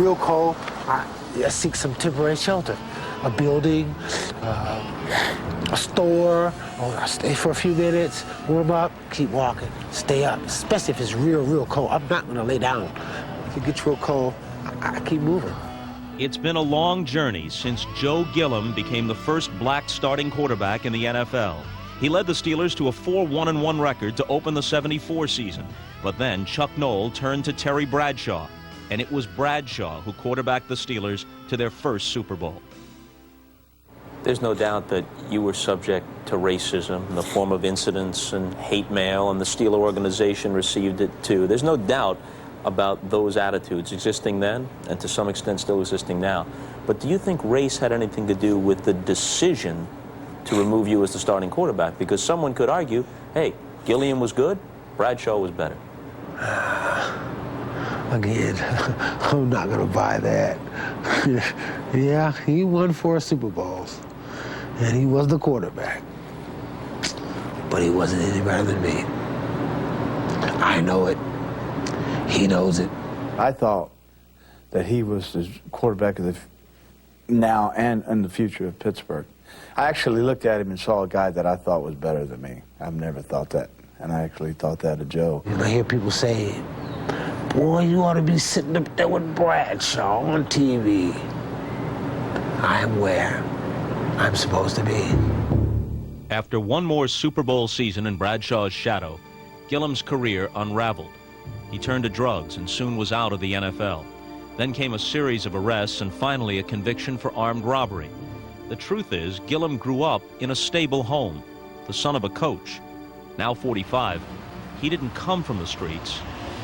real cold, I seek some temporary shelter. A building, a store, or I stay for a few minutes, warm up, keep walking, stay up, especially if it's real cold. I'm not gonna lay down. If it gets real cold, I keep moving. It's been a long journey since Joe Gilliam became the first black starting quarterback in the NFL. He led the Steelers to a 4-1-1 record to open the '74 season. But then Chuck Noll turned to Terry Bradshaw, and it was Bradshaw who quarterbacked the Steelers to their first Super Bowl. There's no doubt that you were subject to racism in the form of incidents and hate mail, and the Steeler organization received it too. There's no doubt about those attitudes existing then and to some extent still existing now. But do you think race had anything to do with the decision to remove you as the starting quarterback? Because someone could argue, hey, Gilliam was good, Bradshaw was better. Again, I'm not going to buy that. Yeah, he won 4 Super Bowls, and he was the quarterback. But he wasn't any better than me. I know it. He knows it. I thought that he was the quarterback of the now and in the future of Pittsburgh. I actually looked at him and saw a guy that I thought was better than me. I've never thought that, and I actually thought that of Joe. And I hear people say, boy, you ought to be sitting up there with Bradshaw on TV. I am where I'm supposed to be. After one more Super Bowl season in Bradshaw's shadow, Gilliam's career unraveled. He turned to drugs and soon was out of the NFL. Then came a series of arrests and finally a conviction for armed robbery. The truth is, Gilliam grew up in a stable home, the son of a coach. Now 45, he didn't come from the streets.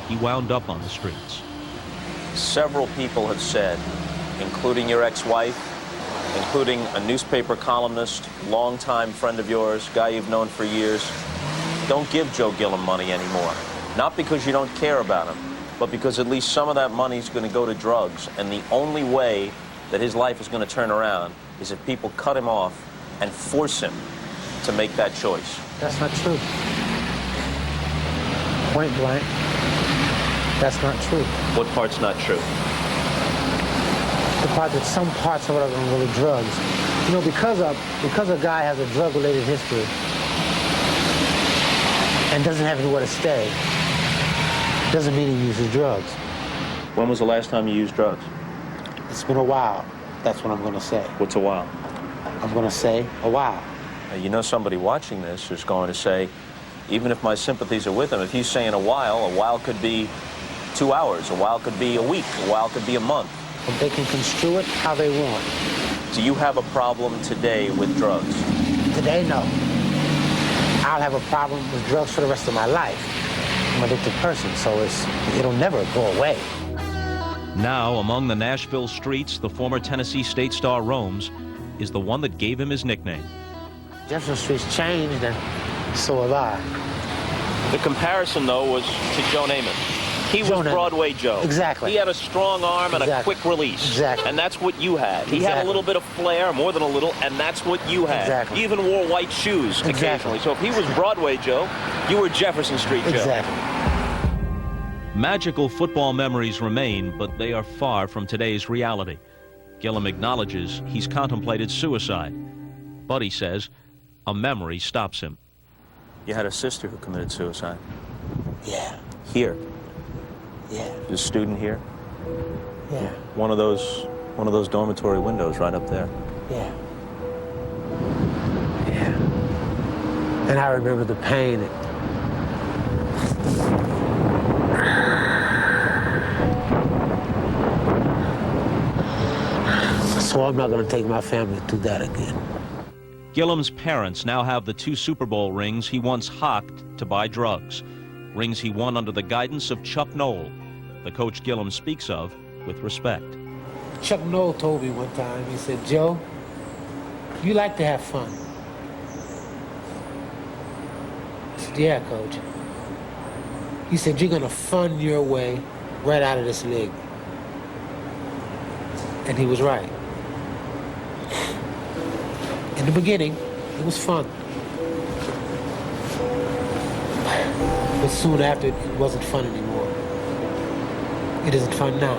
He wound up on the streets. Several people have said, including your ex-wife, including a newspaper columnist, longtime friend of yours, guy you've known for years, don't give Joe Gilliam money anymore. Not because you don't care about him, but because at least some of that money is going to go to drugs. And the only way that his life is going to turn around is if people cut him off and force him to make that choice. That's not true. Point blank. That's not true. What part's not true? The part that some parts of it are going to go to drugs. You know, because a guy has a drug-related history and doesn't have anywhere to stay, doesn't mean he uses drugs. When was the last time you used drugs? It's been a while. That's what I'm going to say. What's a while? I'm going to say a while. Now, you know somebody watching this is going to say, even if my sympathies are with him, if he's saying a while could be 2 hours, a while could be a week, a while could be a month. But they can construe it how they want. Do you have a problem today with drugs? Today, no. I'll have a problem with drugs for the rest of my life. I'm an addicted person, so it'll never go away. Now, among the Nashville streets the former Tennessee State star roams is the one that gave him his nickname. Jefferson Street's changed, and so have I. The comparison, though, was to Joe Namath. He was Broadway Joe. Exactly. He had a strong arm and a quick release. Exactly. And that's what you had. He had a little bit of flair, more than a little, and that's what you had. Exactly. He even wore white shoes occasionally. So if he was Broadway Joe, you were Jefferson Street Joe. Exactly. Magical football memories remain, but they are far from today's reality. Gilliam acknowledges he's contemplated suicide, but he says a memory stops him. You had a sister who committed suicide. Yeah. Here. Yeah. A student here. Yeah. One of those dormitory windows right up there. Yeah. Yeah. And I remember the pain. So I'm not going to take my family through that again. Gilliam's parents now have the 2 Super Bowl rings he once hocked to buy drugs. Rings he won under the guidance of Chuck Noll, the coach Gilliam speaks of with respect. Chuck Noll told me one time, he said, Joe, you like to have fun. I said, yeah, coach. He said, you're going to fund your way right out of this league. And he was right. In the beginning, it was fun. But soon after, it wasn't fun anymore. It isn't fun now.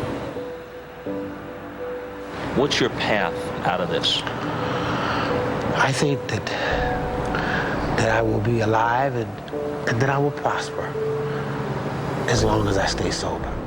What's your path out of this? I think that I will be alive and that I will prosper as long as I stay sober.